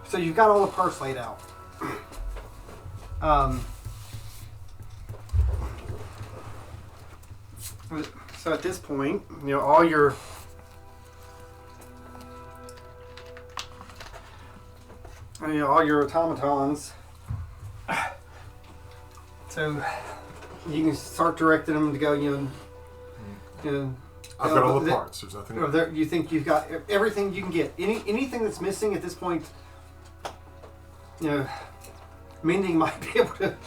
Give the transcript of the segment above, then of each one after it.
So you've got all the parts laid out. So at this point, all your automatons. So you can start directing them to go. I've got all the parts. There's nothing. You think you've got everything you can get. Anything that's missing at this point, Mending might be able to.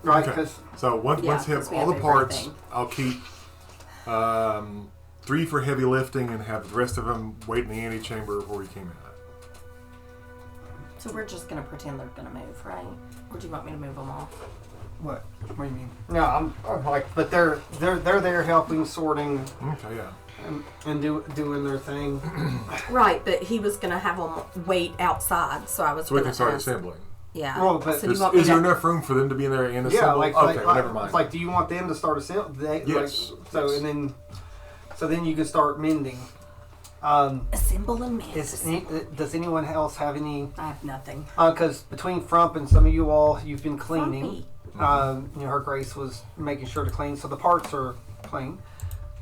Right? Okay. So once you have all the parts, everything. I'll keep 3 for heavy lifting and have the rest of them wait in the antechamber before we came out. So we're just going to pretend they're going to move, right? Or do you want me to move them off? What? What do you mean? No, I'm like, but they're there helping, sorting. Okay, yeah. And doing their thing. Right, but he was going to have them wait outside, so I was. So we can start assembling. Yeah. Well, but so is there enough room for them to be in there and assemble? Yeah, never mind. It's like, do you want them to start assembling? Yes. So then you can start mending. Assemble and mend. Does anyone else have any? I have nothing. Because between Frump and some of you all, you've been cleaning. Frumpy. Her Grace was making sure to clean, so the parts are clean.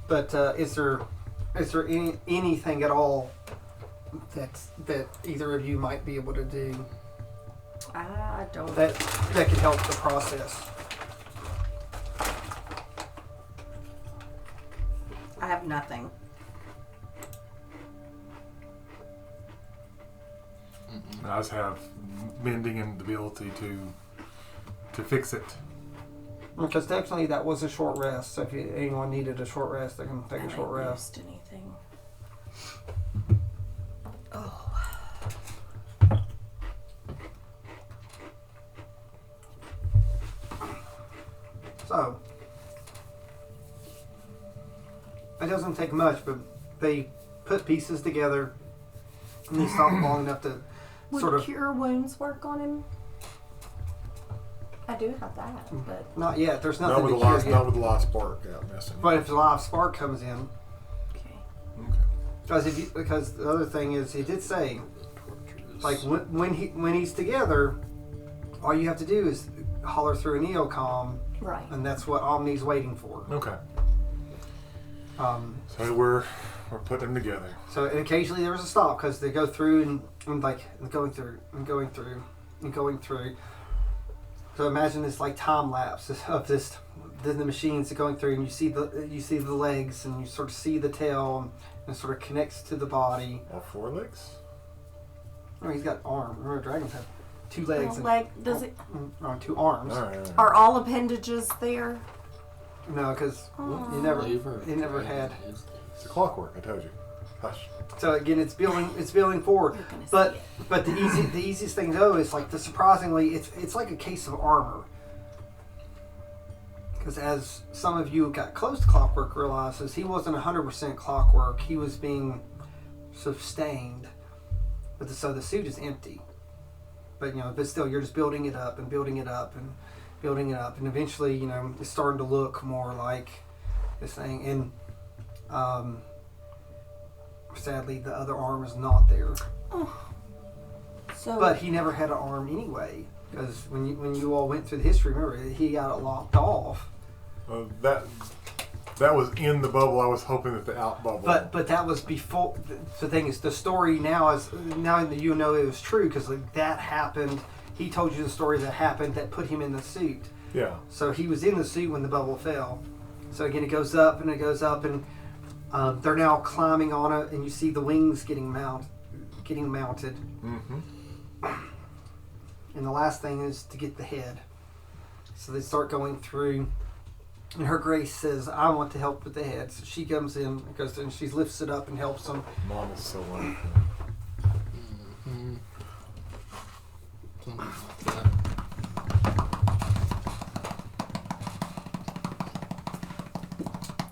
But is there anything at all that either of you might be able to do? I don't. That could help the process. I have nothing. I just have mending and the ability to fix it. Because definitely that was a short rest. So if anyone needed a short rest, they can take a short rest. I haven't used anything. Oh. So it doesn't take much, but they put pieces together and they stop long enough to Would cure wounds work on him? I do have that, but not yet. There's nothing not with the live spark out messing. But if the live spark comes in, okay. Because the other thing is, he did say, like when he's together, all you have to do is holler through an eocom, right? And that's what Omni's waiting for. Okay. So we're putting them together. So and occasionally there was a stop because they go through and going through. So imagine this like time lapse of the machines going through, and you see the legs, and you sort of see the tail, and it sort of connects to the body. All 4 legs? No, he's got arms. Remember, dragons have 2 legs. Does it? 2 arms. All right. Are all appendages there? No, because you never had. It's a clockwork. I told you. Hush. So again, it's building forward. But the easiest thing though is like surprisingly, it's like a case of armor. Because as some of you who got close to Clockwork realizes, he wasn't 100% Clockwork. He was being sustained. But so the suit is empty. But still, you're just building it up and building it up and building it up, and eventually, it's starting to look more like this thing. And sadly, the other arm is not there. Oh. But he never had an arm anyway, because when you all went through the history, remember he got it locked off. That was in the bubble. I was hoping that the out bubble. But that was before. The thing is, the story now that it was true, because that happened. He told you the story that happened that put him in the suit. Yeah. So he was in the suit when the bubble fell. So again, it goes up and it goes up, and they're now climbing on it, and you see the wings getting mounted. Mm-hmm. And the last thing is to get the head. So they start going through, and Her Grace says, "I want to help with the head." So she comes in, goes and she lifts it up and helps them. Mom is so wonderful. Mm-hmm.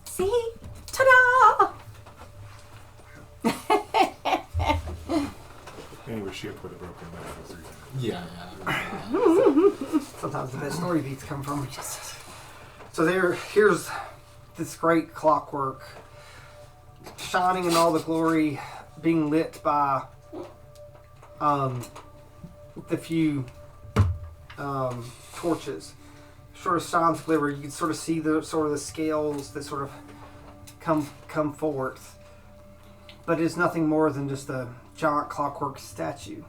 See? Ta-da! Anyway, she had put a broken back through. Yeah. Sometimes the best story beats come from just. So here's this great clockwork shining in all the glory, being lit by the few torches sort of shines glimmer. You can sort of see the scales that sort of come forth, but it's nothing more than just a giant clockwork statue.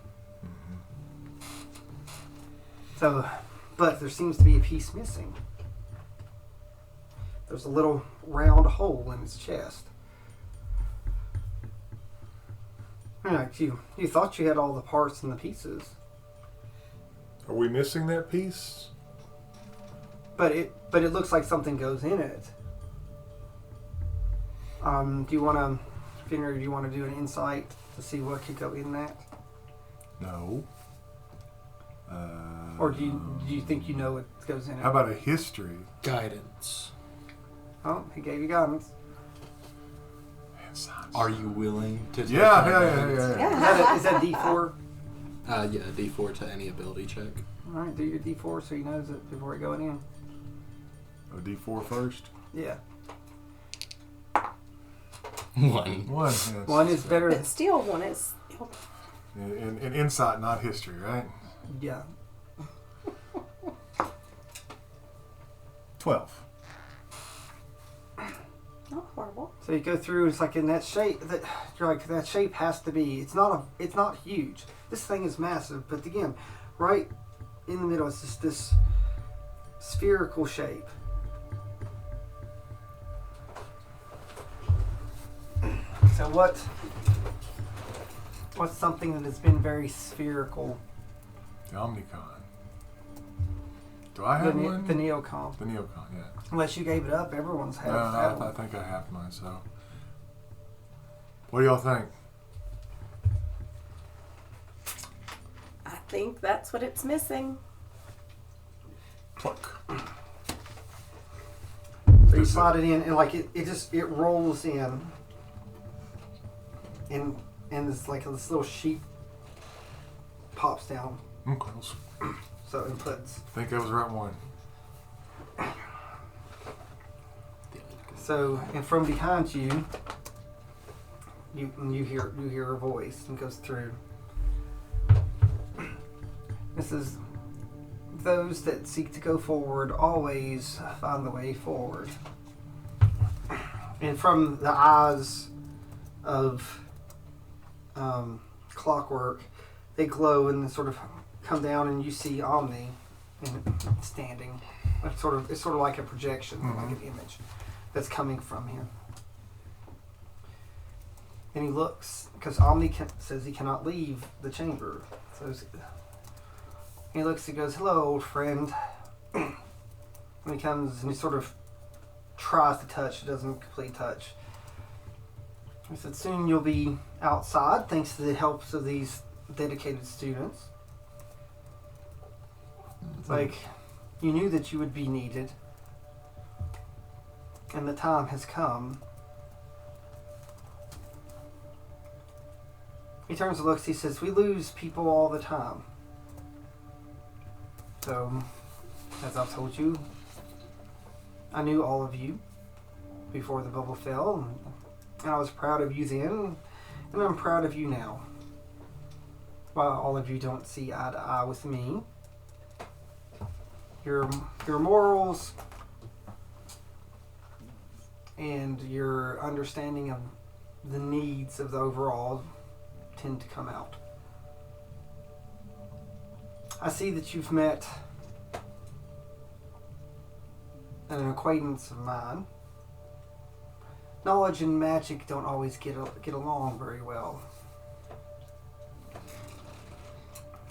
So, but there seems to be a piece missing. There's a little round hole in its chest. You thought you had all the parts and the pieces, Are we missing that piece? but it looks like something goes in it. Do you want to, Finner? Do you want to do an insight to see what could go in that, No. or do you think you know what goes in it? How about a history? Guidance. Oh, he gave you guidance. Man, science. Are you willing to take Yeah, my yeah, guidance? yeah. Is that D4? Yeah, D4 to any ability check. All right, do your D4 so he knows it before he going in. A D4 first. Yeah, 1. One. Yes. one is better. But still, one is. In insight, not history, right? Yeah, 12. Not horrible. so you go through. It's like in that shape that you're like that shape has to be. It's not huge. This thing is massive, but again, right in the middle, it's just this spherical shape. So what's something that has been very spherical? The Omnicon. Do I The, have one? the Neocom. The Neocon, yeah. Unless you gave it up, everyone's had No, that I one. think I have mine, so. What do y'all think? I think that's what it's missing. Pluck. So you slide it in, and like it rolls in, and this like this little sheet pops down. Okay. So it puts. I think that was the right one. So and from behind you, you hear a voice and goes through. This is those that seek to go forward always find the way forward. And from the eyes of Clockwork, they glow and sort of come down, and you see Omni standing. It's sort of like a projection, like an image that's coming from him. And he looks, because Omni says he cannot leave the chamber. So he looks, he goes, "Hello, old friend." And he comes and he sort of tries to touch, doesn't completely touch. He said, "Soon you'll be outside thanks to the helps of these dedicated students. It's like you knew that you would be needed, and the time has come." He turns and looks, he says, "We lose people all the time. So, as I've told you, I knew all of you before the bubble fell, and I was proud of you then, and I'm proud of you now. While all of you don't see eye to eye with me, your morals and your understanding of the needs of the overall tend to come out. I see that you've met an acquaintance of mine. Knowledge and magic don't always get along very well.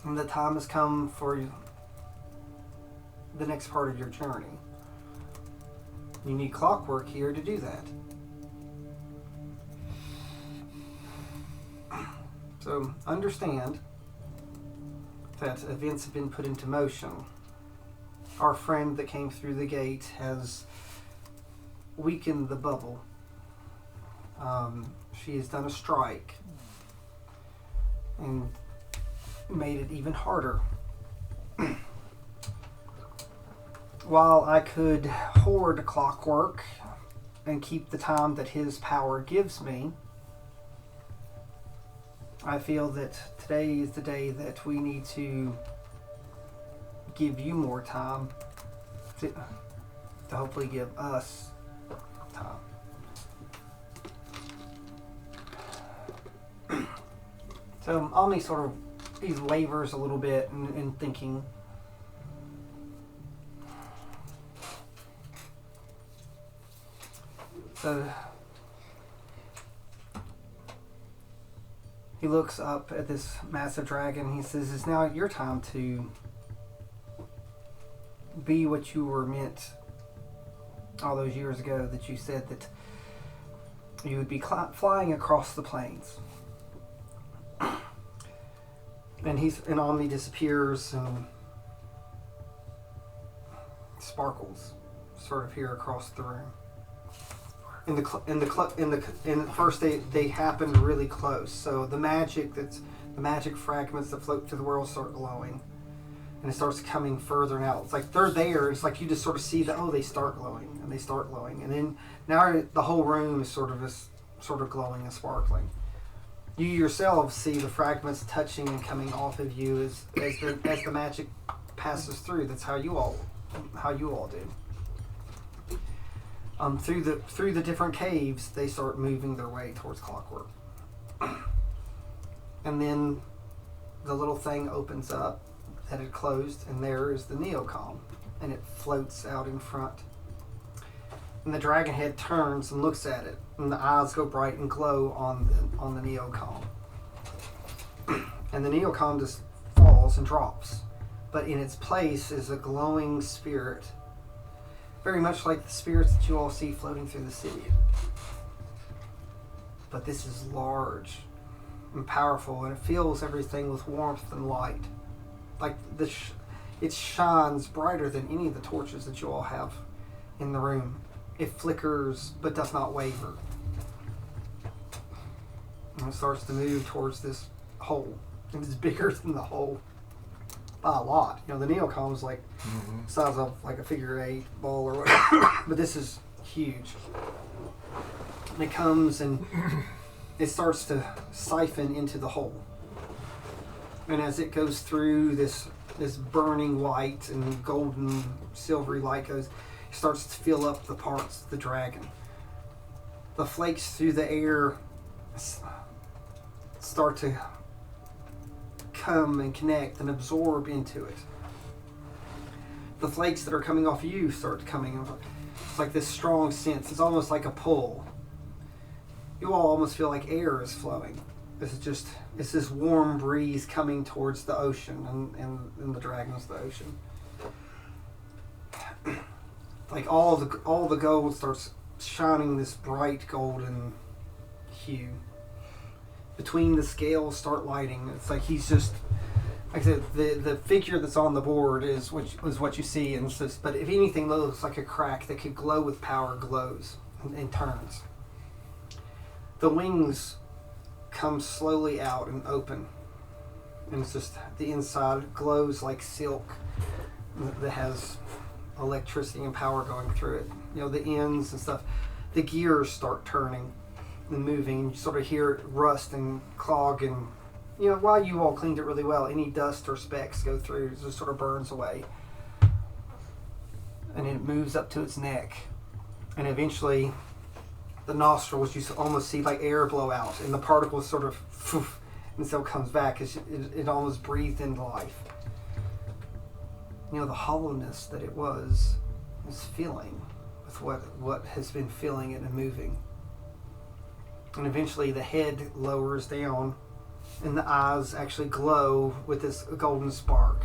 And the time has come for the next part of your journey. You need Clockwork here to do that. So understand that events have been put into motion. Our friend that came through the gate has weakened the bubble. She has done a strike and made it even harder. While I could hoard Clockwork and keep the time that his power gives me, I feel that today is the day that we need to give you more time to hopefully give us time. So Omni sort of he wavers a little bit in thinking. So he looks up at this massive dragon. He says, "It's now your time to be what you were meant all those years ago that you said that you would be flying across the plains." And Omni disappears and sparkles sort of here across the room. In first they happened really close. So the magic fragments that float through the world start glowing, and it starts coming further out. It's like they're there. It's like you just sort of see that they start glowing and they start glowing, and then now the whole room is sort of glowing and sparkling. You yourselves see the fragments touching and coming off of you as the magic passes through. That's how you all do. Through the different caves, they start moving their way towards Clockwork, and then the little thing opens up that had closed, and there is the Neocom, and it floats out in front. And the dragon head turns and looks at it, and the eyes go bright and glow on the Neocom. And the Neocom just falls and drops, but in its place is a glowing spirit, very much like the spirits that you all see floating through the city. But this is large and powerful, and it fills everything with warmth and light. Like it shines brighter than any of the torches that you all have in the room. It flickers but does not waver. And it starts to move towards this hole. And it's bigger than the hole by a lot. You know, the Neocom is like size of like a figure 8 ball or whatever. But this is huge. And it comes and it starts to siphon into the hole. And as it goes through this burning white and golden silvery light goes, it starts to fill up the parts of the dragon. The flakes through the air start to come and connect and absorb into it. The flakes that are coming off you start coming. It's like this strong sense. It's almost like a pull. You all almost feel like air is flowing. It's this warm breeze coming towards the ocean, and the dragon's the ocean. Like all the gold starts shining this bright golden hue. Between the scales start lighting. It's like he's just, like I said, the figure that's on the board is what you see, and it's just, but if anything looks like a crack that could glow with power, glows and turns. The wings come slowly out and open, and it's just the inside glows like silk that has electricity and power going through it. You know, the ends and stuff, the gears start turning and moving, and you sort of hear it rust and clog, and you know, while you all cleaned it really well, any dust or specks go through, it just sort of burns away, and it moves up to its neck, and eventually the nostrils, you almost see like air blow out, and the particles sort of and so it comes back. It almost breathed into life. You know, the hollowness that it was filling with what has been filling it and moving. And eventually the head lowers down, and the eyes actually glow with this golden spark.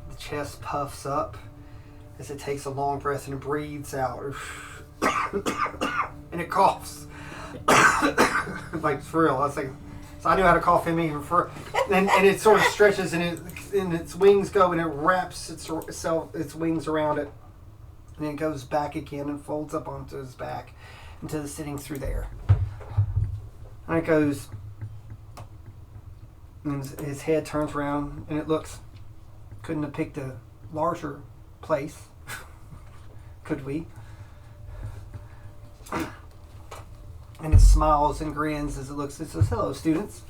The chest puffs up as it takes a long breath and breathes out. And it coughs. Like, for real. I was like, so I knew how to cough him even for, and it sort of stretches, and its wings go, and it wraps its wings around it, and it goes back again and folds up onto his back into the sitting through there. And it goes, and his head turns around, and it looks, couldn't have picked a larger place, could we? And it smiles and grins as it looks. It says, "Hello, students."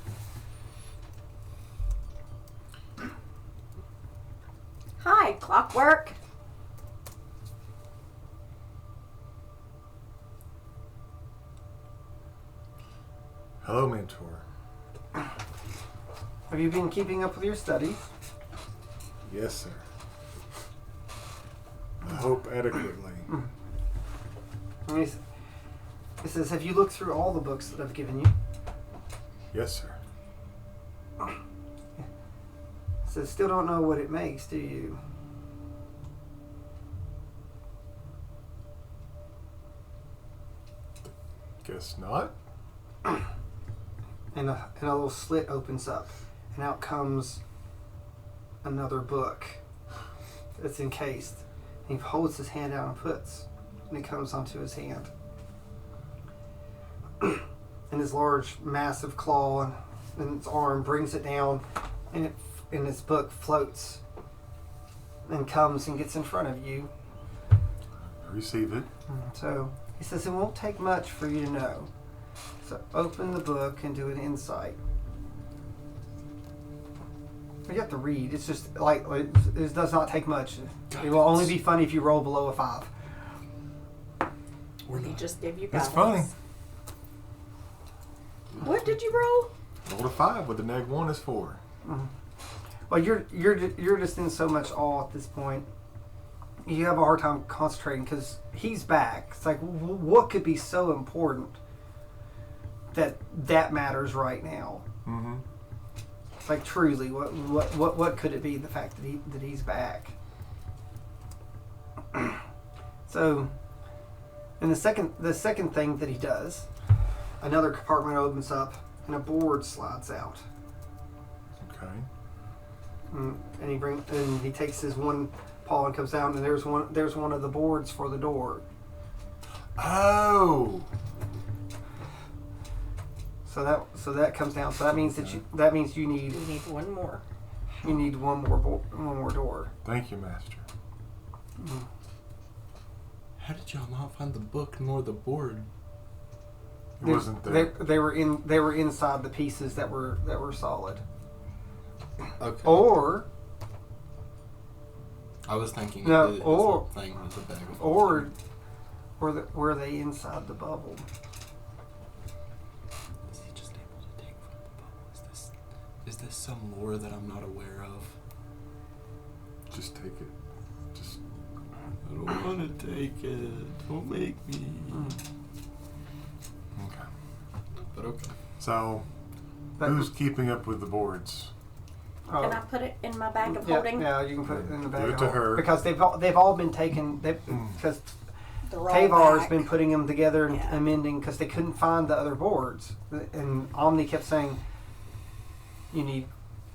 Hi, Clockwork. Hello, mentor. Have you been keeping up with your studies? Yes, sir. I hope adequately. And he says, "Have you looked through all the books that I've given you?" Yes, sir. He says, "Still don't know what it makes, do you?" Guess not. And a little slit opens up, and out comes another book that's encased. And he holds his hand out and puts, and it comes onto his hand. And his large, massive claw and its arm brings it down, and his book floats and comes and gets in front of you. I receive it. So he says, "It won't take much for you to know. So open the book and do an insight." You have to read. It's just it does not take much. It will only be funny if you roll below a 5. He just gave you That's guidance. funny. What did you roll? Rolled a 5 with the neg 1 is 4. Well, you're just in so much awe at this point. You have a hard time concentrating because he's back. It's like, what could be so important that matters right now? Mm-hmm. Like, truly, what could it be? The fact that he's back. So, and the second thing that he does, another compartment opens up and a board slides out. Okay. And he takes his one paw and comes down, and there's one of the boards for the door. Oh. So that comes down. So that means you need We need one more. one more door. Thank you, Master. How did y'all not find the book nor the board? It wasn't there. They were inside the pieces that were solid. Okay. Or I was thinking No, this or- whole thing was a bag of were they inside the bubble? Is he just able to take from the bubble? Is this some lore that I'm not aware of? Just take it. Just. I don't want to take it. Don't make me. Okay. But okay. So, who's keeping up with the boards? Can I put it in my bag of holding? Yeah, you can put it in the bag. Give it of to holding. her. Because they've all been taken. Because They're all Tavar's back. been putting them together and Yeah. amending because they couldn't find the other boards, and Omni kept saying, "You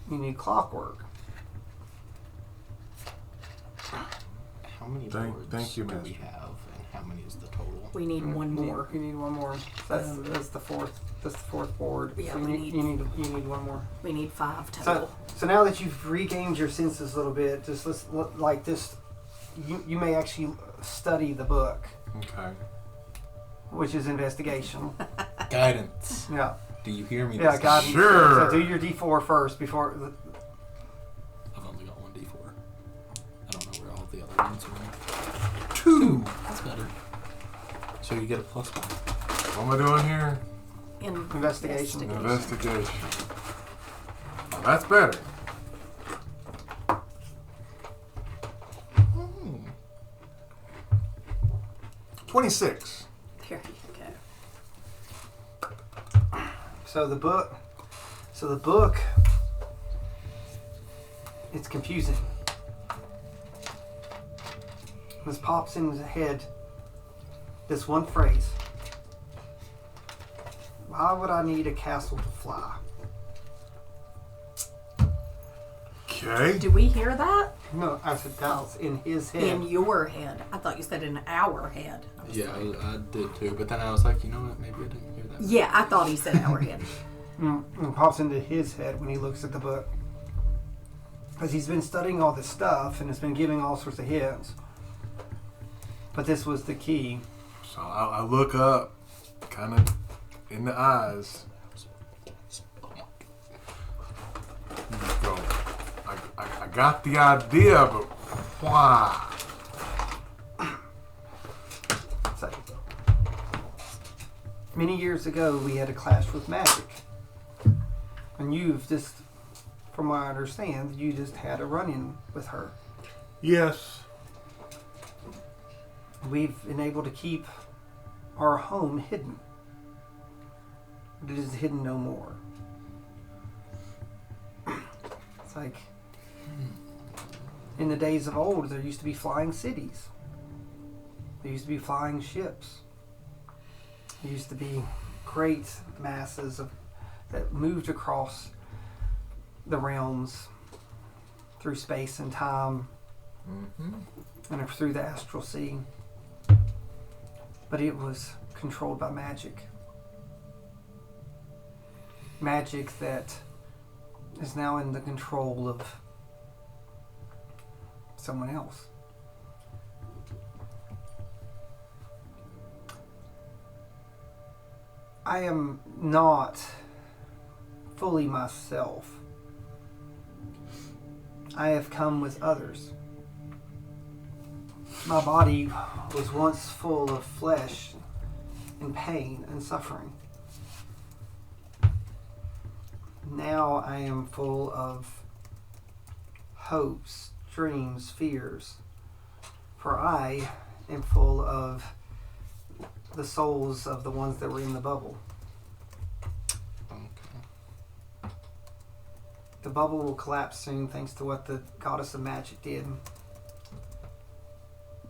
need clockwork." How many Thank boards you, do we Master. have, and how many is the total? We need one more. You need one more. That's the fourth. That's the fourth board. Yeah, so we you need one more. We need 5 total. So now that you've regained your senses a little bit, you may actually study the book, Okay. which is investigation. Guidance. Yeah. Do you hear me? Yeah, this God. time? Sure. So do your D4 first before. I've only got one D4. I don't know where all the other ones are. 2. That's better. So you get a +1. What am I doing here? Investigation. Investigation. Oh, that's better. 26. There you go. So the book, it's confusing. This pops in his head, this one phrase. Why would I need a castle to fly? Okay. Do we hear that? No, I said that was in his head. In your head. I thought you said in our head. I was Yeah, like- I did too. But then I was like, you know what? Maybe I didn't hear that. Yeah, I thought he said our head. It pops into his head when he looks at the book. Because he's been studying all this stuff and has been giving all sorts of hints. But this was the key. So I look up, kind of in the eyes, you just go, I got the idea, but why? So, many years ago, we had a clash with magic. And you've just, from what I understand, you just had a run-in with her. Yes. We've been able to keep our home hidden. It is hidden no more. It's like, in the days of old, there used to be flying cities. There used to be flying ships. There used to be great masses that moved across the realms through space and time and through the astral sea. But it was controlled by magic. Magic that is now in the control of someone else. I am not fully myself. I have come with others. My body was once full of flesh and pain and suffering. Now I am full of hopes, dreams, fears. For I am full of the souls of the ones that were in the bubble. The bubble will collapse soon thanks to what the goddess of magic did.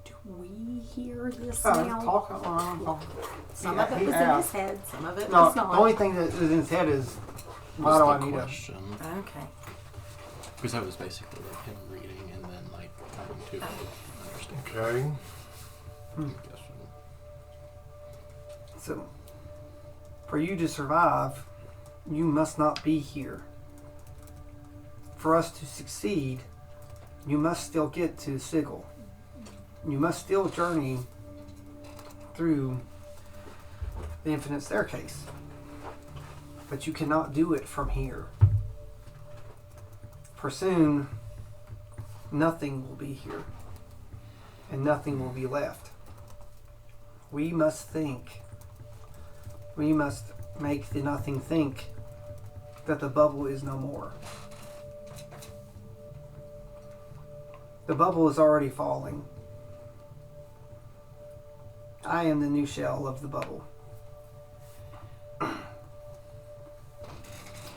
Do we hear this Oh, now? talk on. Some Yeah, of it he was in asked. his head, some of it No, was the not. only thing that is in his head is, why What's do the I need a... question? Okay. Because that was basically like him reading and then like trying to understand Okay. the question. So, for you to survive, you must not be here. For us to succeed, you must still get to Sigil. You must still journey through the infinite staircase. But you cannot do it from here. For soon, nothing will be here. And nothing will be left. We must think. We must make the nothing think that the bubble is no more. The bubble is already falling. I am the new shell of the bubble.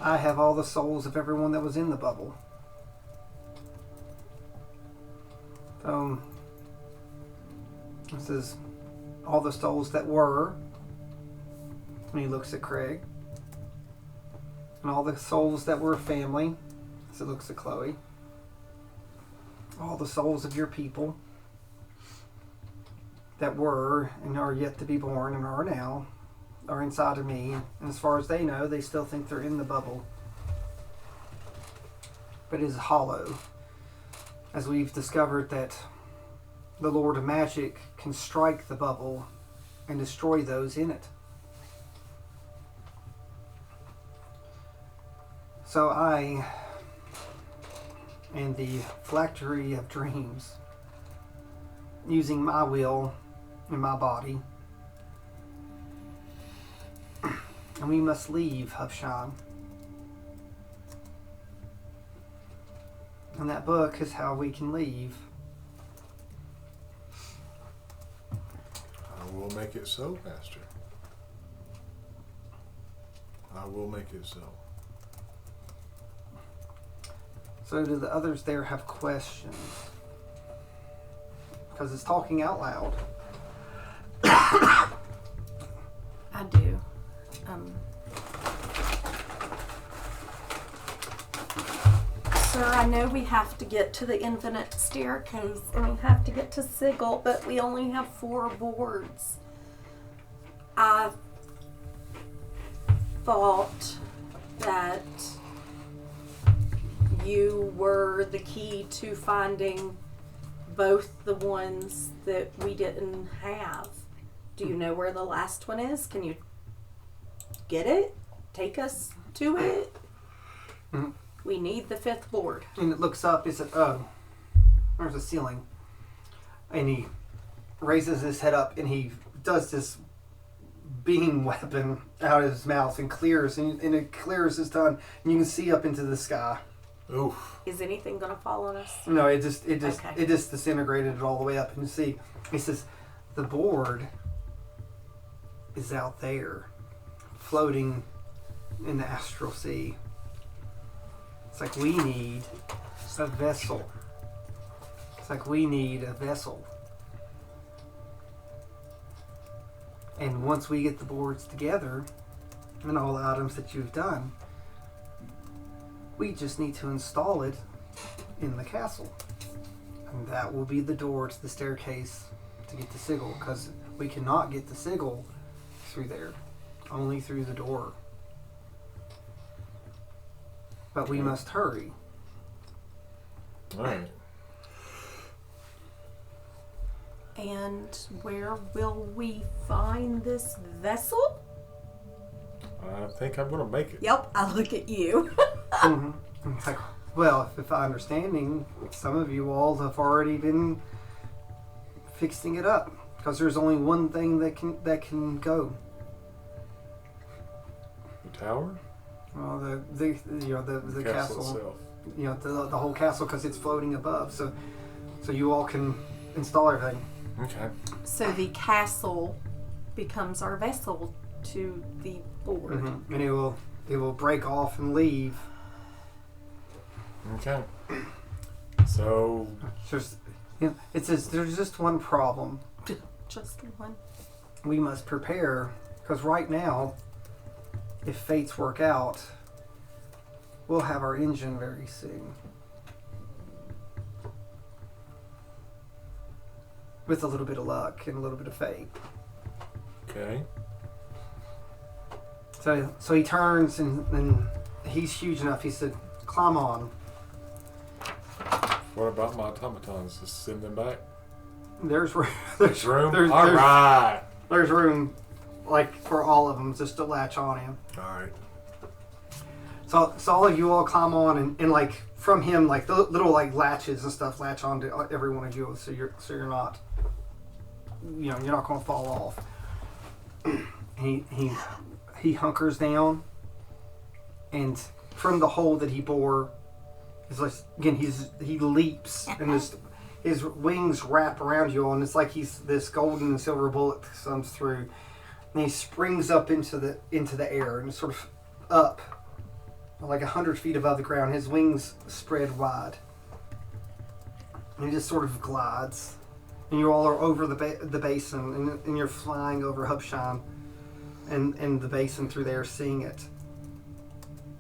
I have all the souls of everyone that was in the bubble. So, this is all the souls that were. And he looks at Craig. And all the souls that were family. So he looks at Chloe. All the souls of your people that were and are yet to be born and are now are inside of me. And as far as they know, they still think they're in the bubble. But it is hollow. As we've discovered that the Lord of Magic can strike the bubble and destroy those in it. So I and the phylactery of dreams, using my will and my body, and we must leave Hubshan. And that book is how we can leave. I will make it so, Master. I will make it so. So do the others there have questions? Because it's talking out loud. I do. Sir, I know we have to get to the infinite staircase and we have to get to Sigil, but we only have 4 boards. I thought that you were the key to finding both the ones that we didn't have. Do you know where the last one is? Can you get it. Take us to it. Mhm. We need the 5th board. And it looks up. It's there's a ceiling, and he raises his head up, and he does this beam weapon out of his mouth and clears, and it clears his tongue, and you can see up into the sky. Oof. Is anything gonna fall on us? No, it Okay. just disintegrated it all the way up, and you see, he says, the board is out there, floating in the astral sea. It's like we need a vessel. It's like we need a vessel. And once we get the boards together and all the items that you've done, we just need to install it in the castle. And that will be the door to the staircase to get the sigil, because we cannot get the sigil through there, only through the door. But we must hurry. All right. And where will we find this vessel? I think I'm gonna make it. Yep, I look at you. Mhm. It's like, well, if I'm understanding, some of you all have already been fixing it up, because there's only one thing that can go. The tower. Well, the castle, itself. the whole castle, because it's floating above. So you all can install everything. Okay. So the castle becomes our vessel to the board. Mm-hmm. And it will break off and leave. Okay. So It says there's just one problem. Just one. We must prepare, because right now, if fates work out, we'll have our engine very soon. With a little bit of luck and a little bit of fate. okay. So he turns and he's huge enough. He said, "Climb on." What about my automatons? Just send them back. There's room. There's room. There's, All there's, right. there's room, like for all of them, just to latch on him. All right. So all of you all climb on, and like from him, like the little like latches and stuff latch onto every one of you, so you're not, you're not going to fall off. He hunkers down, and from the hole that he bore, is like again he leaps, and his wings wrap around you all, and it's like he's this golden and silver bullet that comes through, and he springs up into the air and sort of up. Like 100 feet above the ground, his wings spread wide, and he just sort of glides, and you all are over the basin, and you're flying over Hubshan, and the basin through there, seeing it,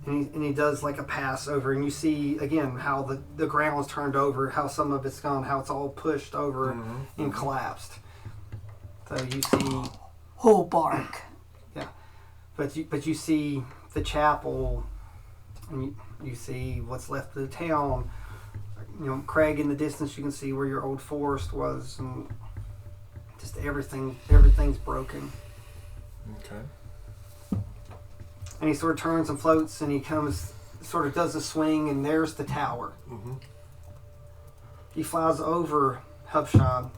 and he does like a pass over, and you see again how the ground is turned over, how some of it's gone, how it's all pushed over and collapsed. So you see Whole bark. yeah, but you see the chapel. And you see what's left of the town. Craig in the distance, you can see where your old forest was, and just everything's broken. Okay. And he sort of turns and floats, and he sort of does a swing, and there's the tower. Mm-hmm. He flies over Hubshan,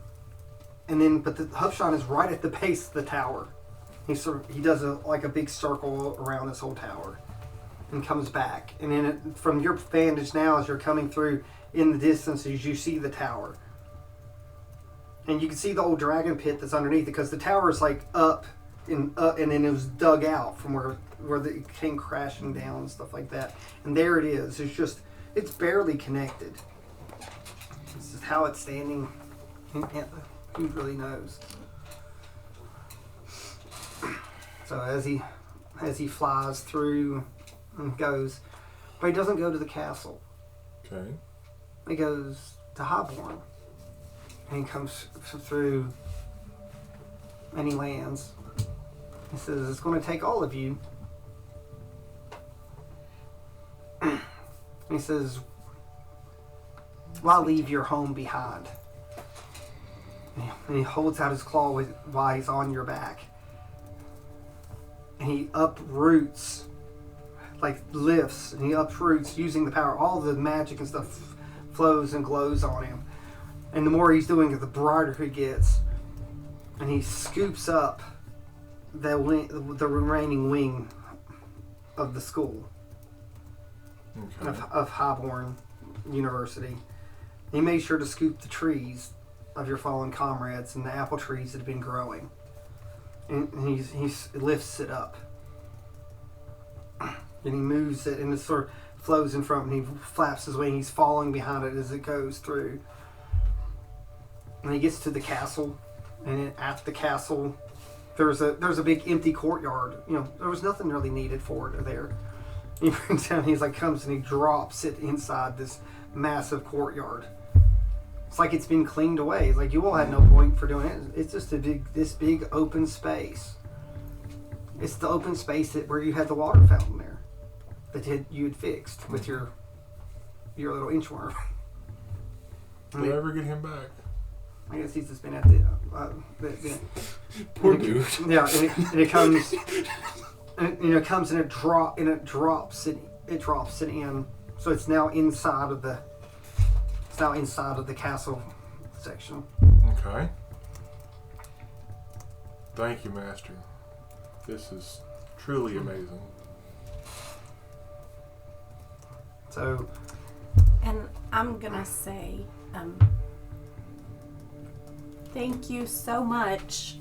but the Hubshan is right at the base of the tower. He does a big circle around this whole tower. And comes back, and then from your vantage now, as you're coming through in the distances, you see the tower, and you can see the old dragon pit that's underneath it, because the tower is like up, and then it was dug out from where it came crashing down and stuff like that, and there it is. It's barely connected. This is how it's standing. And who really knows? So as he flies through. And goes, but he doesn't go to the castle. Okay. He goes to Highborn, and he comes through, and he lands. He says, "It's going to take all of you." And he says, "Why leave your home behind?" And he holds out his claw while he's on your back. and he uproots, like lifts, and he uproots using the power. All the magic and stuff flows and glows on him. And the more he's doing it, the brighter he gets. And he scoops up the remaining wing of the school Okay. of Highborn University. He made sure to scoop the trees of your fallen comrades and the apple trees that have been growing. And he lifts it up. And he moves it, and it sort of flows in front, and he flaps his wing. He's falling behind it as it goes through. And he gets to the castle, and at the castle, there's a big empty courtyard. You know, there was nothing really needed for it there. He brings down, comes and he drops it inside this massive courtyard. It's like it's been cleaned away. It's like you all had no point for doing it. It's just this big open space. It's the open space where you had the water fountain there that you had fixed with your little inchworm. Did I ever get him back? I guess he's just been at the Poor dude. Yeah, and it comes, and it comes and it drops it in. So it's now inside of the castle section. Okay. Thank you, Master. This is truly amazing. So, And I'm gonna say, thank you so much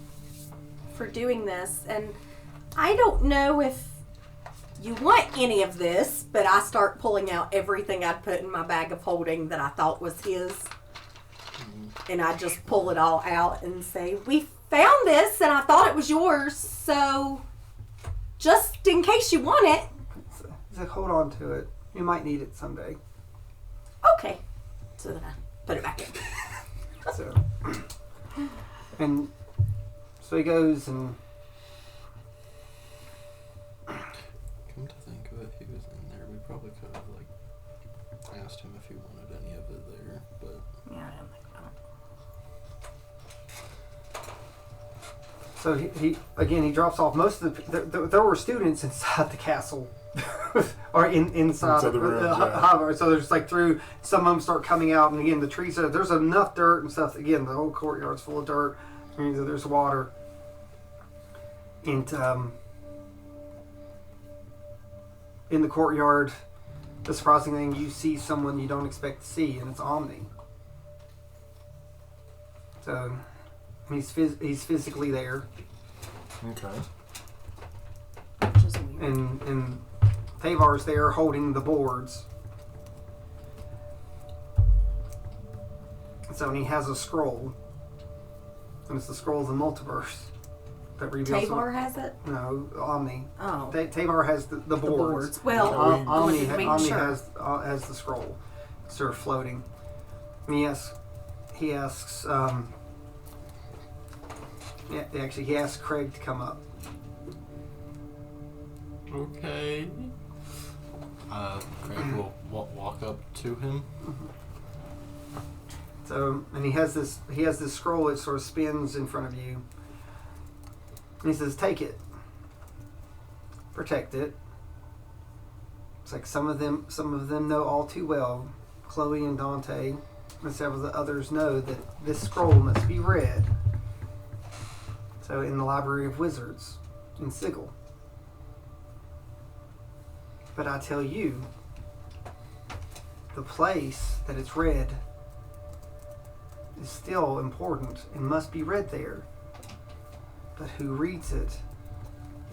for doing this. And I don't know if you want any of this, but I start pulling out everything I'd put in my bag of holding that I thought was his. And I just pull it all out and say, we found this and I thought it was yours, so just in case you want it. he's like, hold on to it. You might need it someday. Okay. So then I put it back in. So, and so he goes and Come to think of it, he was in there. We probably could have asked him if he wanted any of it there, but Yeah, I don't think so. so he drops off most of there were students inside the castle. Or inside the room, yeah. So there's through some of them start coming out, and again the trees there's enough dirt and stuff. Again, the whole courtyard's full of dirt. I mean, there's water. And in the courtyard, the surprising thing, you see someone you don't expect to see, and it's Omni. So he's physically there, Okay. Which is weird. and Thavar's there holding the boards. So and he has a scroll, and it's the scroll of the multiverse that reveals. Tavar has it? No, Omni. Oh. Tavar has the boards. The boards. Well, Yeah, I Omni, wanted to make Omni sure. has the scroll, sort of floating. And he asks. He asks Craig to come up. okay. Craig will walk up to him. So, and he has this scroll that sort of spins in front of you. And he says, "Take it. Protect it." It's like some of them know all too well. Chloe and Dante and several of the others know that this scroll must be read. So, in the Library of Wizards in Sigil. But I tell you, the place that it's read is still important and must be read there. But who reads it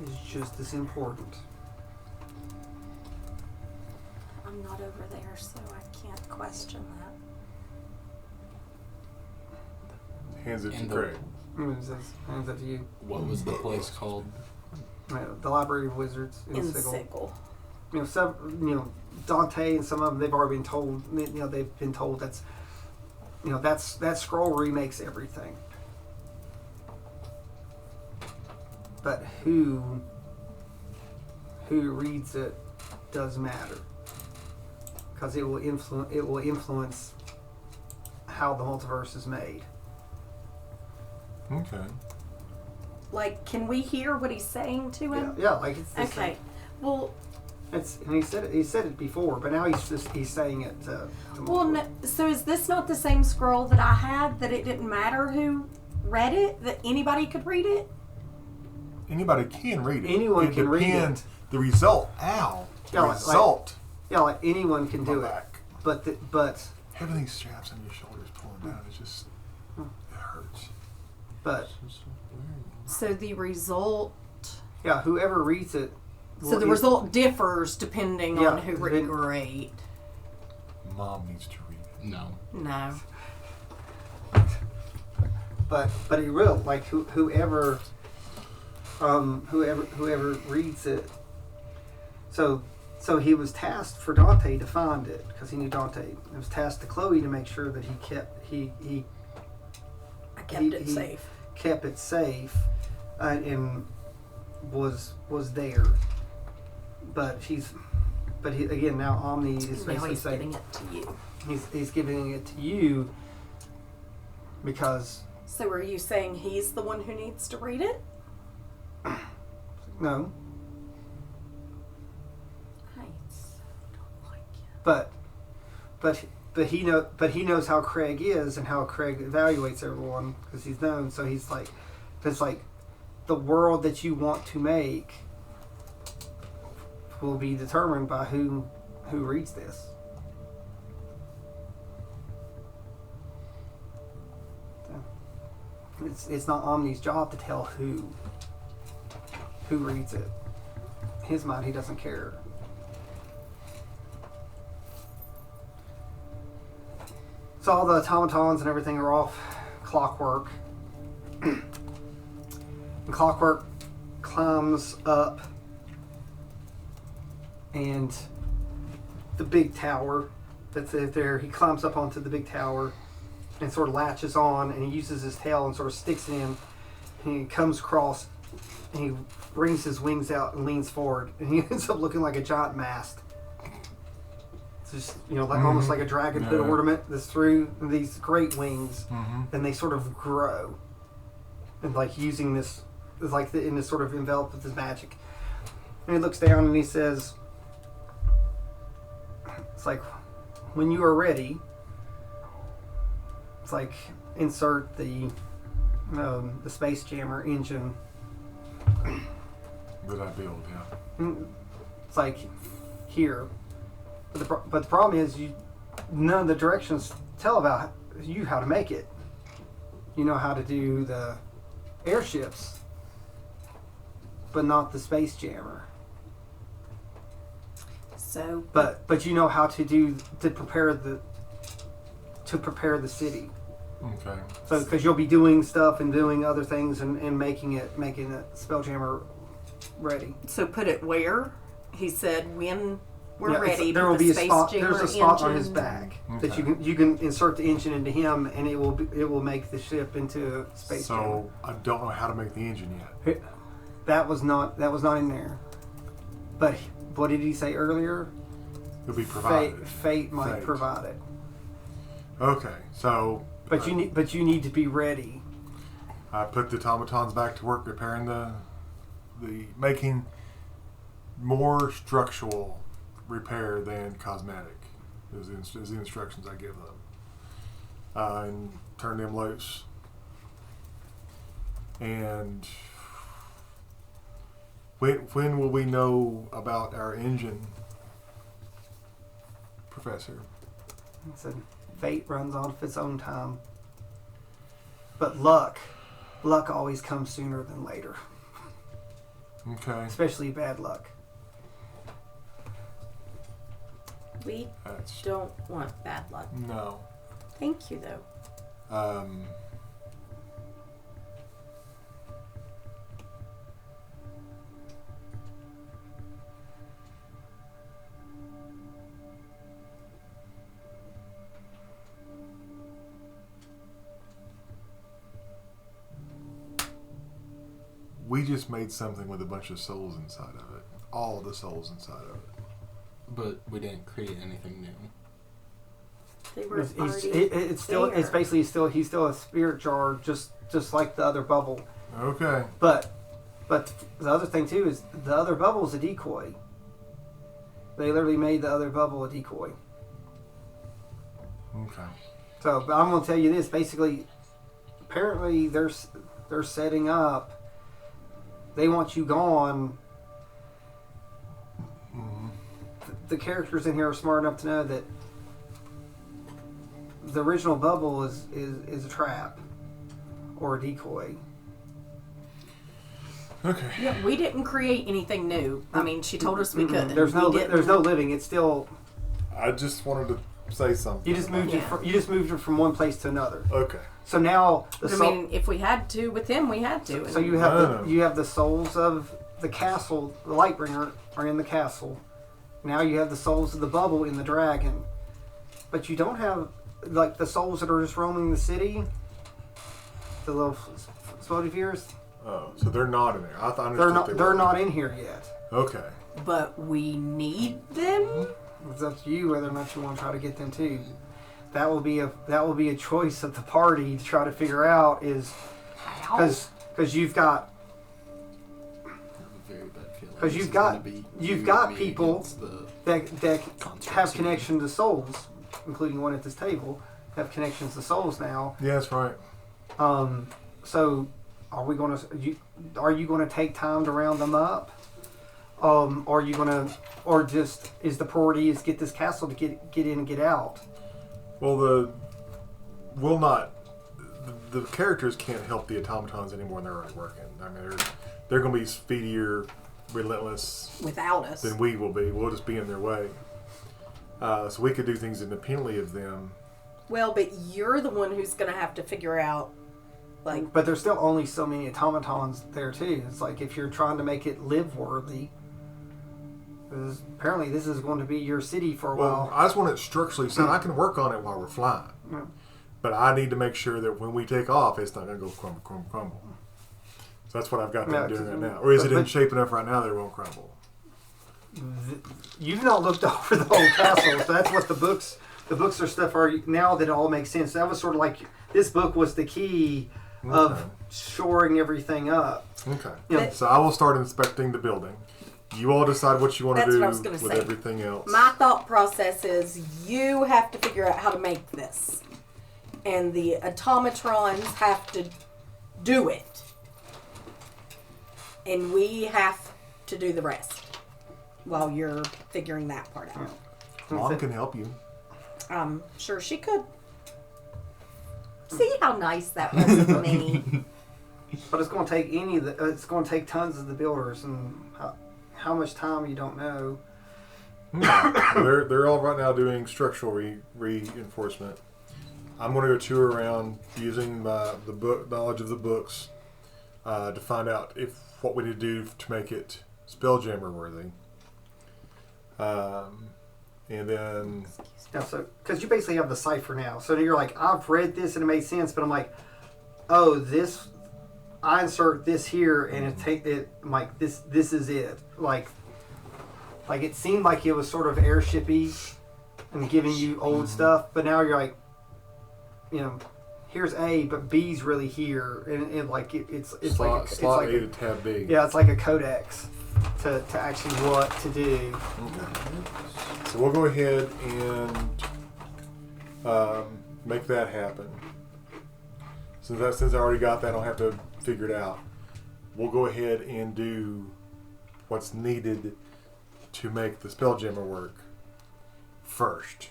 is just as important. I'm not over there, so I can't question that. Hands it to And the- Craig. And it says, hands that to you. What was the place called? The Library of Wizards in In Sigil. Sigil. Dante and some of them, they've already been told. They've been told that scroll remakes everything. But who reads it does matter, because it will influence how the multiverse is made. Okay. Like, can we hear what he's saying to him? Yeah, like it's this Okay. Well, It's and he said it before, but now he's saying it. To well, no, so is this not the same scroll that I had? That it didn't matter who read it? That anybody could read it? Anybody can read it. Anyone can read it. The result. Ow. The Yeah, result. like anyone can do it. Back. But Having these straps on your shoulders pulling down, it just it hurts. but So the result. yeah, whoever reads it. So the result differs depending on who read it. Great. Mom needs to read it. No. No. But it will like whoever reads it. So he was tasked for Dante to find it because he knew Dante. It was tasked to Chloe to make sure that he kept it safe. Kept it safe, and was there. But again now Omni is Now basically he's saying giving it to you. he's giving it to you because So are you saying he's the one who needs to read it? no, I so don't like it. but he knows how Craig is and how Craig evaluates everyone because he's known. So he's like, it's like the world that you want to make will be determined by who reads this. It's not Omni's job to tell who reads it. In his mind, he doesn't care. So all the automatons and everything are off Clockwork. And Clockwork climbs up and the big tower that's there, he climbs up onto the big tower and sort of latches on, and he uses his tail and sort of sticks it in, and he comes across and he brings his wings out and leans forward, and he ends up looking like a giant mast. It's just, like almost like a dragon hood ornament that's through these great wings, and they sort of grow, and like using this, like in this sort of enveloped with his magic. And he looks down and he says, "It's like when you are ready." It's like insert the Space Jammer engine. That I build, yeah. It's like here, but the problem is none of the directions tell about you how to make it. You know how to do the airships, but not the Space Jammer. So, but you know how to prepare the city. Okay. So because you'll be doing stuff and doing other things and making it Spelljammer ready. So put it where? He said when we're ready. There will be a spot. Jammer There's a spot on engine. his back Okay. that you can insert the engine into him, and it will make the ship into a Space Jammer. So I don't know how to make the engine yet. That was not in there. But what did he say earlier? It'll be provided. Fate might Fate. provide it. Okay, so. But you need to be ready. I put the automatons back to work repairing the making more structural repair than cosmetic is the instructions I give them, and turn them loose. And when will we know about our engine, Professor? He said, fate runs on of its own time. But luck always comes sooner than later. Okay. Especially bad luck. We don't want bad luck. No. Thank you, though. We just made something with a bunch of souls inside of it. All the souls inside of it. But we didn't create anything new. They were It's still there. it's basically he's still a spirit jar just like the other bubble. Okay. But the other thing too is the other bubble is a decoy. They literally made the other bubble a decoy. Okay. So, but I'm going to tell you this. Basically, apparently they're setting up. They want you gone. The characters in here are smart enough to know that the original bubble is a trap or a decoy. Okay. Yeah, we didn't create anything new. I mean, she told us we couldn't. There's no We didn't. there's no living. It's still I just wanted to say something. you just moved it. Yeah. You just moved it from one place to another. Okay. So now I mean, if we had to with him, we had to. so you have No. you have the souls of the castle. The Lightbringer are in the castle. Now you have the souls of the bubble in the dragon, but you don't have like the souls that are just roaming the city. The little Spodiviers. Oh, so they're not in there. I thought They're they not. were. They're not in here yet. Okay. But we need them. It's up to you whether or not you want to try to get them too. That will be a choice of the party to try to figure out is because you've got I have a very bad feeling. because this you've is got gonna be you've you got and me people against the that constructs have here. connection to souls, including one at this table, have connections to souls now. Yeah, that's right. So are we going to? Are you going to take time to round them up? Are you going to, or just is the priority is get this castle to get in and get out? Well, the characters can't help the automatons anymore than they're already working. I mean, they're going to be speedier, relentless Without us. than we will be. We'll just be in their way. So we could do things independently of them. Well, but you're the one who's going to have to figure out, like, But there's still only so many automatons there too. It's like if you're trying to make it live worthy. Apparently, this is going to be your city for a Well, while. I just want it structurally sound. I can work on it while we're flying. Yeah. But I need to make sure that when we take off, it's not going to go crumble, crumble, crumble. So that's what I've got them Yeah, doing right now. Or is it in but- shape enough right now that it won't crumble? You've not looked over the whole castle, so that's what the books are stuff are now that it all makes sense. That was sort of like this book was the key of shoring everything up. Okay. Yeah. So I will start inspecting the building. You all decide what you want to That's do what I was gonna with say. everything else. my thought process is you have to figure out how to make this. And the automatrons have to do it. And we have to do the rest while you're figuring that part out. Mom can help you. Sure she could. See how nice that was of me. But it's going to take it's going to take tons of the builders, and how much time you don't know. They're all right now doing structural reinforcement. I'm going to go tour around using the book knowledge of the books to find out if what we need to do to make it Spelljammer worthy. And then Yeah, so because you basically have the cipher now, so you're like, I've read this and it made sense, but I'm like, oh, this, I insert this here and I'm like this is it. Like it seemed like it was sort of airshipy and giving you old stuff, but now you're like, here's A, but B's really here, and like it's slot like A to tab B. yeah, it's like a codex to actually what to do. So we'll go ahead and make that happen. Since I already got that, I don't have to figure it out. We'll go ahead and do what's needed to make the Spelljammer work first.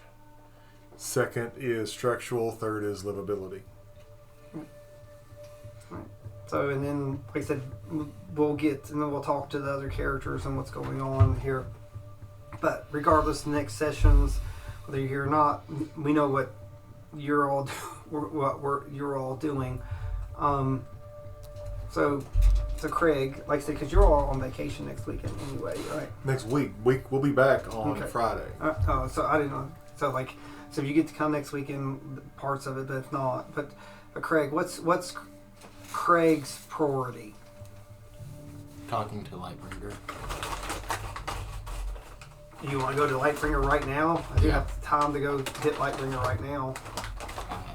Second is structural. Third is livability. So, and then, like I said, we'll talk to the other characters and what's going on here. But regardless, the next sessions, whether you're here or not, we know what you're all you're all doing. So Craig, like I said, because you're all on vacation next weekend anyway, right? Next week we'll be back on Okay. Friday. So I didn't know. So if you get to come next weekend, parts of it, but if not, but Craig, what's Craig's priority? Talking to Lightbringer. You want to go to Lightbringer right now? I do Yeah. have time to go hit Lightbringer right now.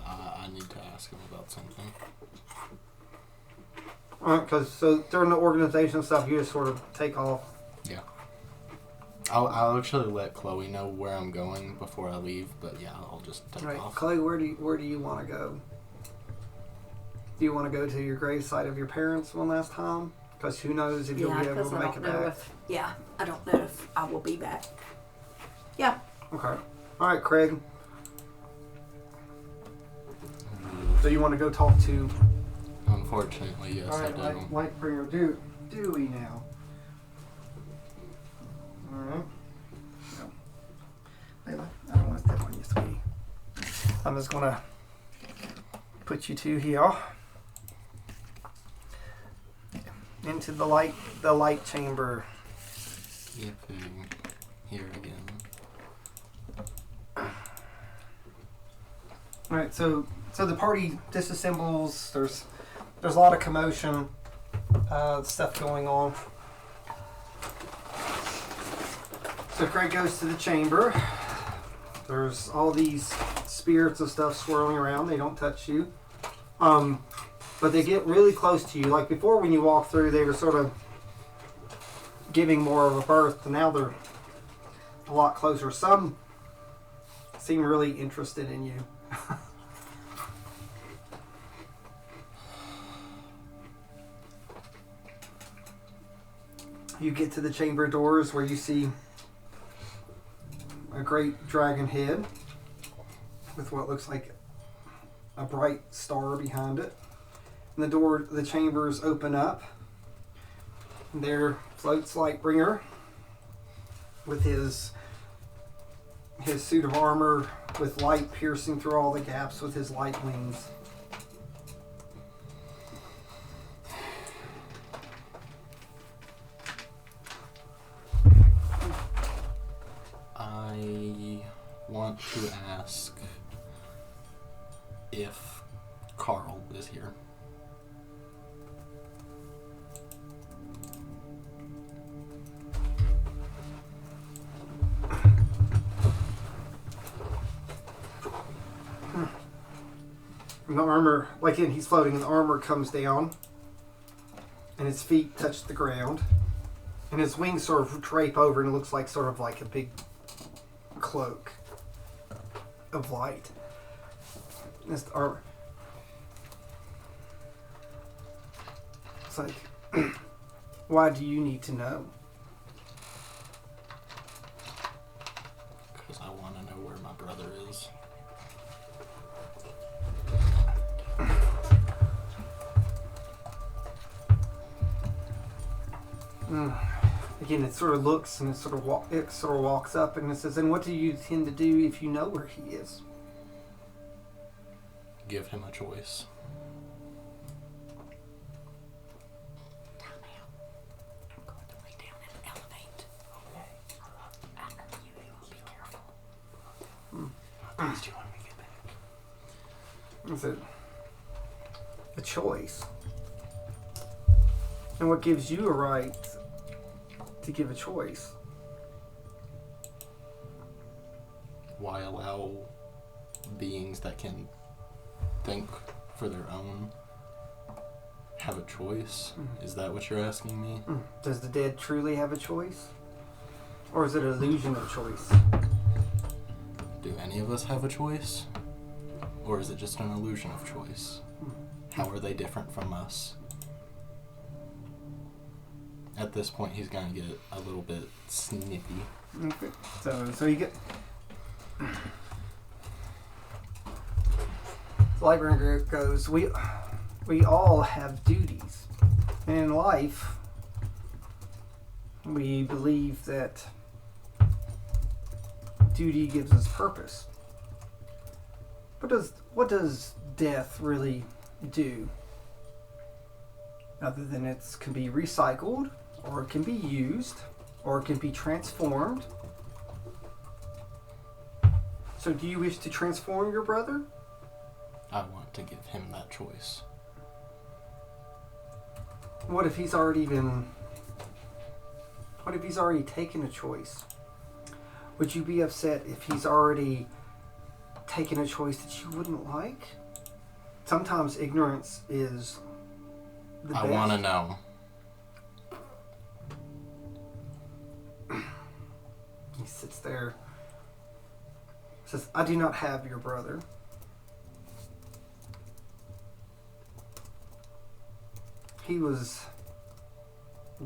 I need to ask him about something. Because so during the organization stuff, you just sort of take off. Yeah. I'll actually let Chloe know where I'm going before I leave, but yeah, I'll just take Right, off. Chloe, where do you want to go? Do you want to go to your gravesite of your parents one last time? Because who knows if you'll be able because to I make don't it know back. I don't know if I will be back. Yeah. Okay. All right, Craig. So you want to go talk to? Unfortunately, yes, All right, I do. Lightbringer Dewey now. All right. No. Layla, I don't want to step on you, sweetie. I'm just gonna put you two here into the light chamber. Yipping. Here again. All right, so the party disassembles. There's a lot of commotion, stuff going on. So Craig goes to the chamber. There's all these spirits and stuff swirling around. They don't touch you, but they get really close to you. Like before, when you walk through, they were sort of giving more of a berth, and now they're a lot closer. Some seem really interested in you. You get to the chamber doors where you see a great dragon head with what looks like a bright star behind it. And the chambers open up. And there floats Lightbringer with his suit of armor with light piercing through all the gaps with his light wings. I want to ask if Carl is here. And the armor, like he's floating, and the armor comes down, and his feet touch the ground, and his wings sort of drape over, and it looks like sort of like a big cloak of light. And it's the armor. It's like, why do you need to know? Because I want to know where my brother is. Again, it sort of looks and it sort of walks up and it says, "And what do you intend to do if you know where he is?" Give him a choice. I'm going to lay down and elevate. After you will be careful. How fast do you want me to get back? Is it a choice? And what gives you a right to give a choice? Why allow beings that can think for their own have a choice? Is that what you're asking me? Does the dead truly have a choice? Or is it an illusion of choice? Do any of us have a choice? Or is it just an illusion of choice? How are they different from us? At this point, he's gonna get a little bit snippy. Okay. So you get... The librarian goes, we all have duties. And in life, we believe that duty gives us purpose. What does death really do? Other than it can be recycled, or it can be used, or it can be transformed. So do you wish to transform your brother? I want to give him that choice. What if he's already taken a choice? Would you be upset if he's already taken a choice that you wouldn't like? Sometimes ignorance is the I best. want to know. He sits there. Says, I do not have your brother. He was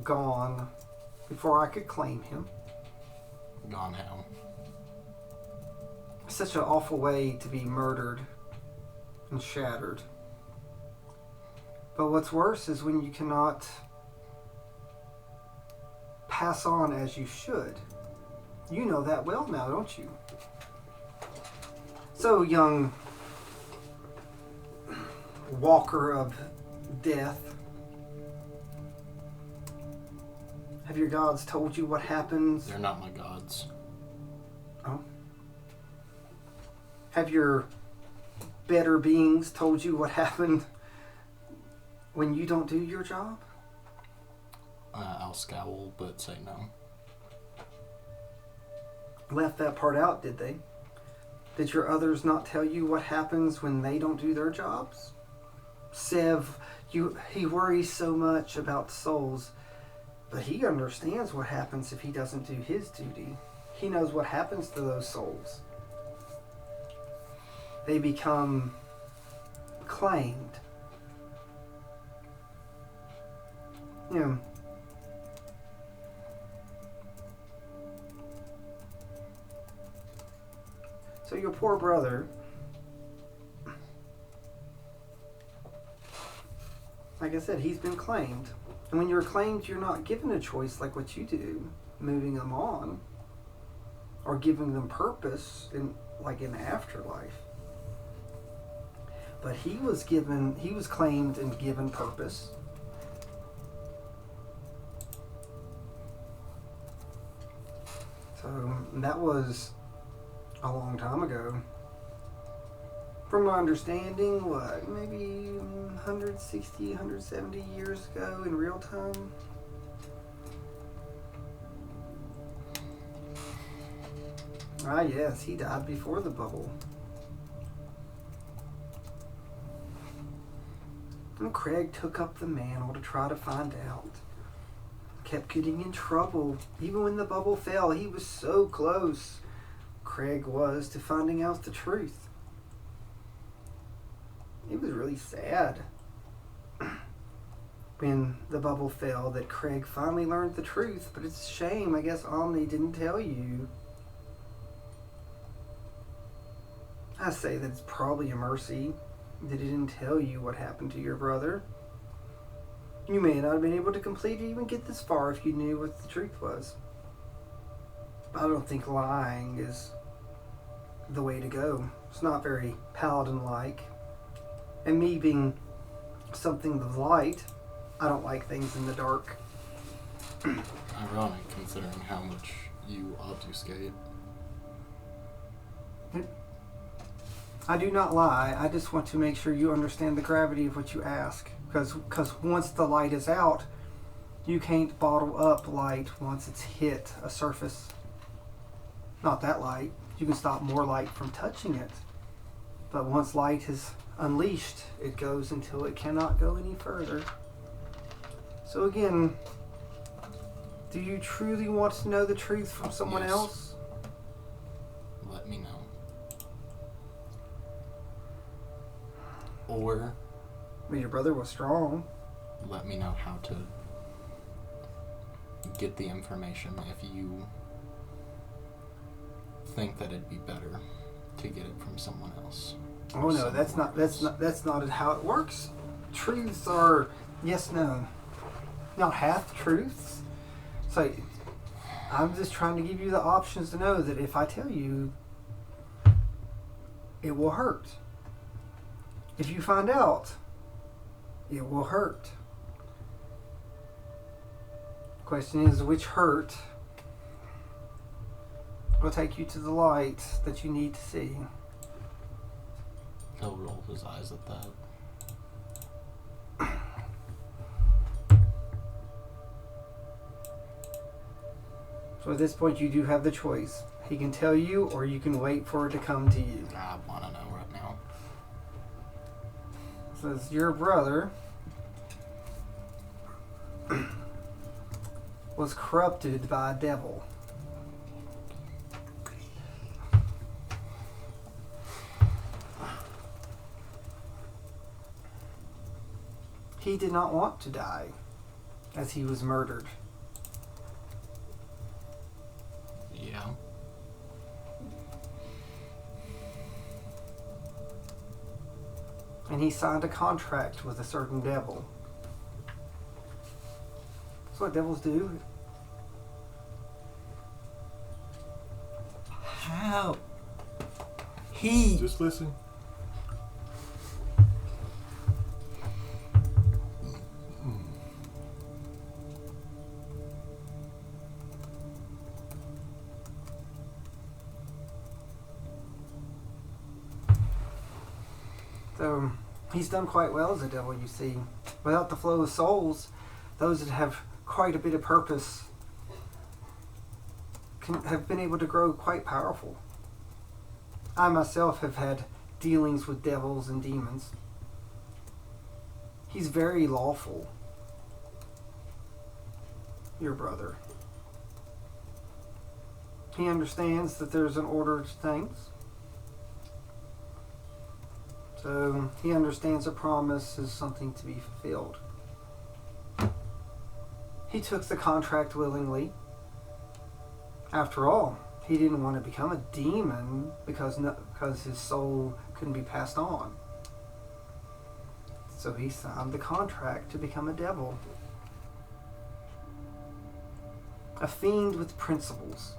gone before I could claim him. Gone how? Such an awful way to be murdered and shattered. But what's worse is when you cannot pass on as you should. You know that well now, don't you? So, young walker of death, have your gods told you what happens? They're not my gods. Oh. Have your better beings told you what happened when you don't do your job? I'll scowl, but say no. Left that part out, did they? Did your others not tell you what happens when they don't do their jobs? Sev, he worries so much about souls, but he understands what happens if he doesn't do his duty. He knows what happens to those souls. They become claimed. You know, so your poor brother, like I said, he's been claimed. And when you're claimed, you're not given a choice like what you do, moving them on, or giving them purpose in the afterlife. But he was claimed and given purpose. So that was a long time ago. From my understanding, maybe 160, 170 years ago in real time? Ah, yes, he died before the bubble. And Craig took up the mantle to try to find out. Kept getting in trouble. Even when the bubble fell, he was so close, Craig was, to finding out the truth. It was really sad when the bubble fell that Craig finally learned the truth, but it's a shame. I guess Omni didn't tell you. I say that it's probably a mercy that he didn't tell you what happened to your brother. You may not have been able to complete or even get this far if you knew what the truth was. I don't think lying is the way to go. It's not very paladin-like. And me being something of light, I don't like things in the dark. Ironic, considering how much you obfuscate. I do not lie. I just want to make sure you understand the gravity of what you ask. Because once the light is out, you can't bottle up light once it's hit a surface. Not that light. You can stop more light from touching it. But once light is unleashed, it goes until it cannot go any further. So again, do you truly want to know the truth from someone Yes. else? Let me know. Or I mean, your brother was strong. let me know how to get the information if you think that it'd be better to get it from someone else. Oh no, that's not how it works. Truths are yes, no, not half truths. So I'm just trying to give you the options to know that if I tell you, it will hurt. If you find out, it will hurt. Question is, which hurt will take you to the light that you need to see? He'll roll his eyes at that. So at this point, you do have the choice. He can tell you, or you can wait for it to come to you. I want to know right now. Says your brother was corrupted by a devil. He did not want to die, as he was murdered. Yeah. And he signed a contract with a certain devil. That's what devils do. How? He. Just listen. So he's done quite well as a devil, you see. Without the flow of souls, those that have quite a bit of purpose have been able to grow quite powerful. I myself have had dealings with devils and demons. He's very lawful, your brother. He understands that there's an order to things. So he understands a promise is something to be fulfilled. He took the contract willingly. After all, he didn't want to become a demon because his soul couldn't be passed on. So he signed the contract to become a devil. A fiend with principles.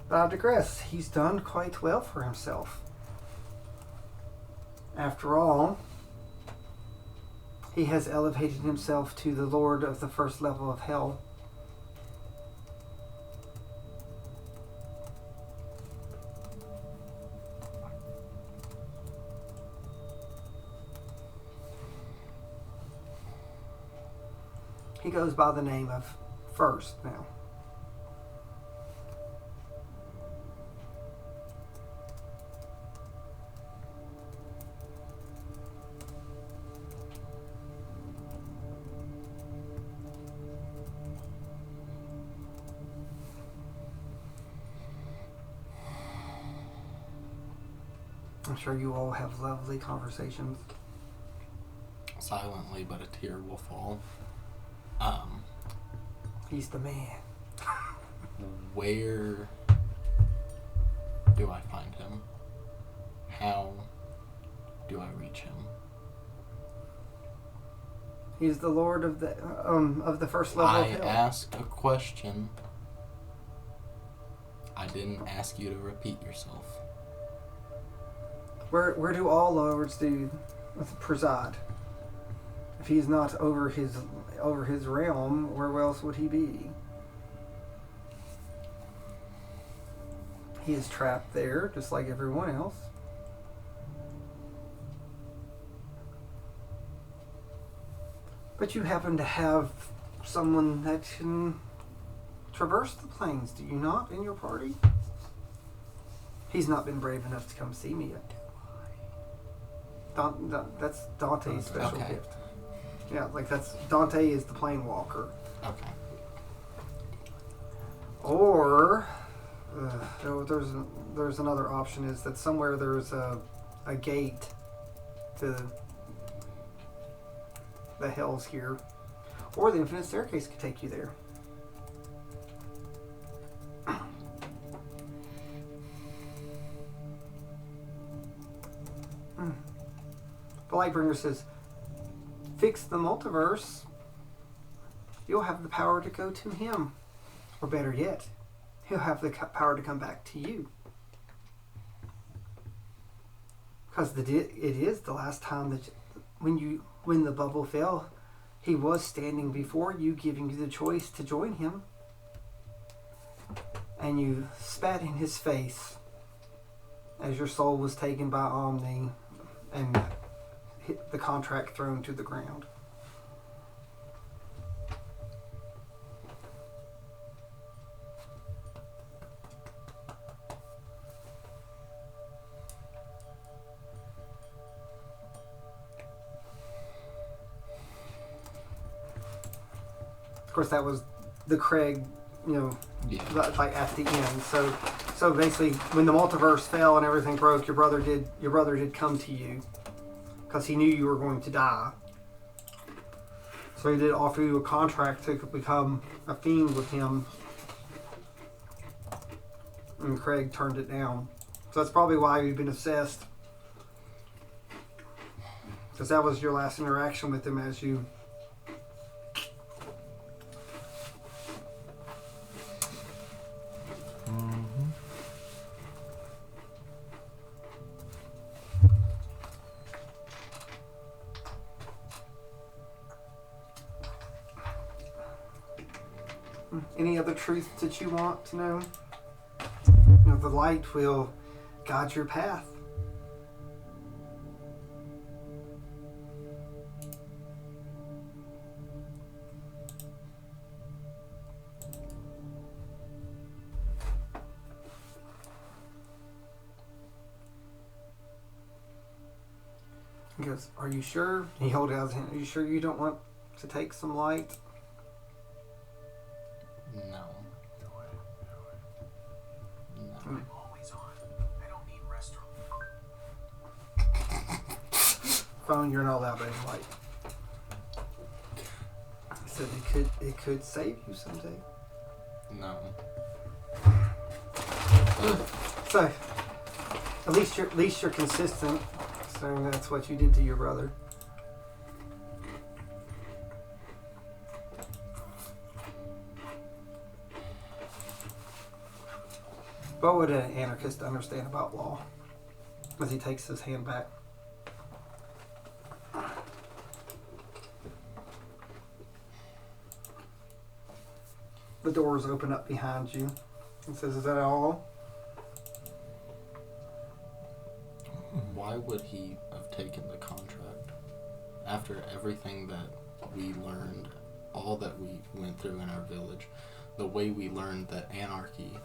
But I digress. He's done quite well for himself. After all, he has elevated himself to the Lord of the first level of hell. He goes by the name of First now. I'm sure you all have lovely conversations. Silently, but a tear will fall. He's the man. Where do I find him? How do I reach him? He's the Lord of the first level I of hell. asked a question. I didn't ask you to repeat yourself. Where do all lords preside? If he's not over his realm, where else would he be? He is trapped there, just like everyone else. But you happen to have someone that can traverse the plains, do you not, in your party? He's not been brave enough to come see me yet. That's Dante's special Okay. gift. Yeah, like Dante is the plane walker. Okay. Or there's another option is that somewhere there's a gate to the hells here, or the infinite staircase could take you there. The Lightbringer says, fix the multiverse, you'll have the power to go to him. Or better yet, he'll have the power to come back to you. Because it is the last time that when the bubble fell, he was standing before you, giving you the choice to join him. And you spat in his face as your soul was taken by Omni and hit the contract thrown to the ground. Of course, that was the Craig, Yeah. like at the end. So basically, when the multiverse fell and everything broke, your brother did come to you because he knew you were going to die. So he did offer you a contract to become a fiend with him, and Craig turned it down. So that's probably why you've been obsessed, because that was your last interaction with him as you. Any other truths that you want to know? The light will guide your path. He goes, "Are you sure?" He held out his hand. "Are you sure you don't want to take some light?" No. No. Mm. Always on. I don't need restroom. Phone, you're not allowed any light. He said it could save you someday. No. So at least you're consistent. So that's what you did to your brother. What would an anarchist understand about law? As he takes his hand back. The doors open up behind you. He says, "Is that all?" Why would he have taken the contract after everything that we learned, all that we went through in our village, the way we learned that anarchy,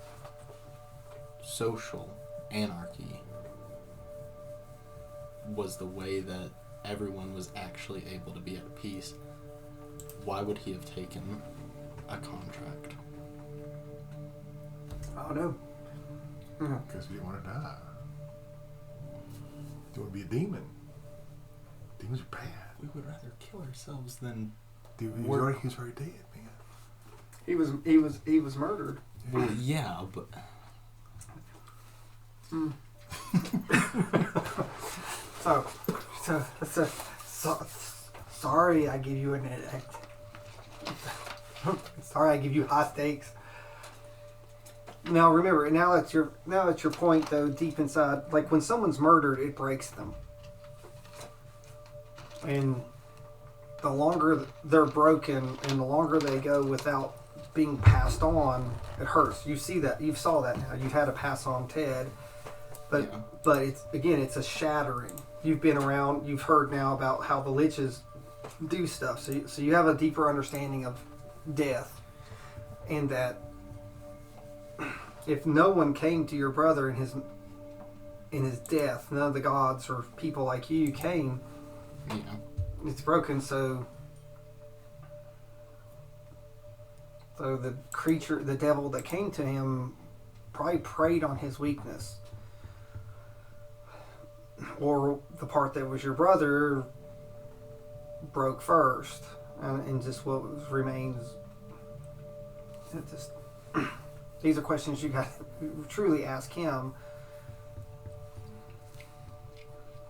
social anarchy, was the way that everyone was actually able to be at peace? Why would he have taken a contract? I don't know. Because you didn't want to die. You want to be a demon. Demons are bad. We would rather kill ourselves than. Dude, he's Work. already dead, man. He was murdered. Well, yeah, but So sorry I give you sorry I give you high stakes. Now remember, now it's your point though, deep inside, like when someone's murdered, it breaks them. And the longer they're broken and the longer they go without being passed on, it hurts. You see that, you saw that now. You've had to pass on Ted. But Yeah. but it's a shattering. You've been around, you've heard now about how the liches do stuff. So you have a deeper understanding of death, and that if no one came to your brother in his death, none of the gods or people like you came, yeah. it's broken. So the creature, the devil that came to him, probably preyed on his weakness. Or the part that was your brother broke first, and just what remains. It just these are questions you got to truly ask him.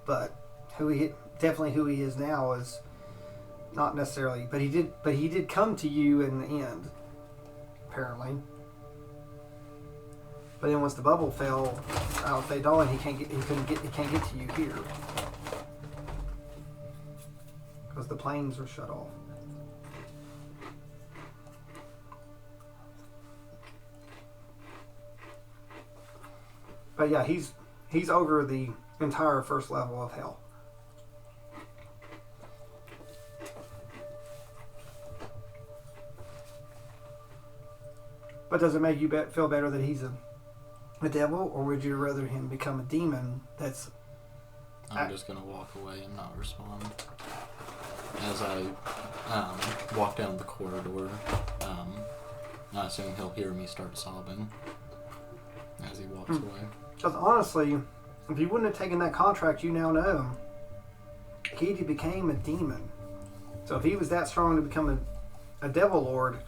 But who he is now is not necessarily. But he did come to you in the end, apparently. But then once the bubble fell out of Thetadolyon, he can't get to you here because the planes are shut off. But yeah, he's over the entire first level of hell. But does it make you feel better that he's a devil, or would you rather him become a demon that's... I'm just gonna walk away and not respond. as I walk down the corridor, I assume he'll hear me start sobbing as he walks away. Because honestly, if you wouldn't have taken that contract, you now know he became a demon. So if he was that strong to become a devil lord,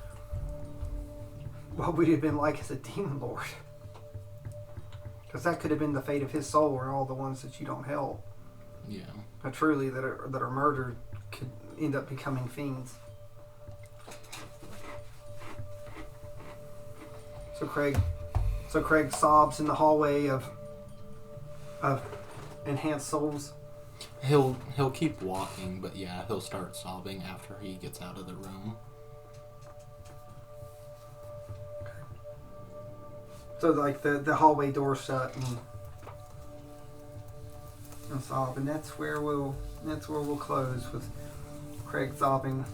what would he have been like as a demon lord? Because that could have been the fate of his soul, or all the ones that you don't help. Yeah. Truly, that are murdered could end up becoming fiends. So Craig sobs in the hallway of enhanced souls. He'll keep walking, but yeah, he'll start sobbing after he gets out of the room. So like the hallway door shut and sob, and that's where we'll close with Craig sobbing